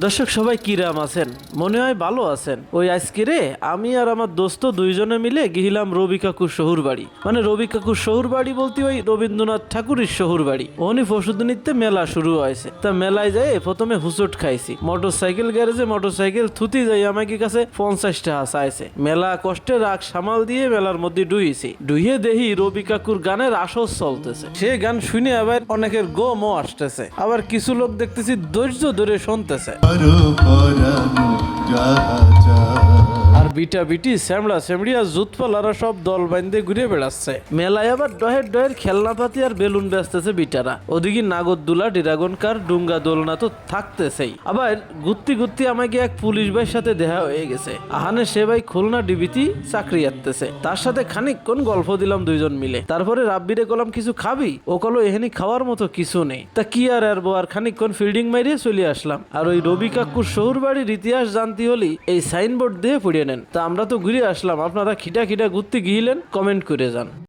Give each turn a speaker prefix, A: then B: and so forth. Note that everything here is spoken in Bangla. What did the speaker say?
A: দর্শক সবাই কিরাম আছেন? মনে হয় ভালো আছেন। ওই আজকে রে আমি আর আমার দোস্ত দুইজনে মিলে গিহিলাম রবি কাকুর শহুর বাড়ি। মানে রবি কাকুর শহুর বাড়ি বলতে ওই রবীন্দ্রনাথ ঠাকুরের শহুর বাড়ি। ওনি পরশুদিনিতে মেলা শুরু হয়েছে। তা মেলায় যায় প্রথমে হুচট খাইছি। মোটরসাইকেল গ্যারেজে মোটরসাইকেল থুতি যাই আমাকে কাছে 50 টাকা চাইছে। মেলা কষ্টে রাগ সামাল দিয়ে মেলার মধ্যে ডুইছি। ডুইয়ে দেখি রবি কাকুর গানের আসর চলতেছে। সে গান শুনে আবার অনেকের গমও আসতেছে, আবার কিছু লোক দেখতেছি ধৈর্য ধরে শুনতেছে। আর বিটা বিটি শ্যামড়া শ্যামড়ি আর জুতপালারা সব দল বাইন্দে ঘুরে বেড়াচ্ছে। মেলায় আবার ডহের ডহের খেলনাপাতি আর বেলুন বেচতেছে বিটারা। ওদিকে নাগরদোলা, ড্রাগন কার, ডুঙ্গা দোলনা তো থাকতেছেই। আবার গুত্তি গুত্তি আমাকে এক পুলিশ ভাইয়ের সাথে দেখা হয়ে গেছে। আহানে সে ভাই খুলনা ডিবিতে চাকরি আনতেছে। তার সাথে খানিকক্ষণ গল্প দিলাম দুইজন মিলে। তারপরে রাব্বিরে কলাম কিছু খাবি? ও কলো এখানে খাওয়ার মতো কিছু নেই। তা কি আর আর খানিকক্ষণ ফিল্ডিং মারিয়ে চলে আসলাম। আর ওই রবি কাকুর শহুর বাড়ির ইতিহাস জানতে হলে এই সাইনবোর্ড দিয়ে পড়িয়ে নেন। তা আমরা তো ঘুরে আসলাম, আপনারা খিটা খিটা ঘুরতে গিয়েলেন, কমেন্ট করে যান।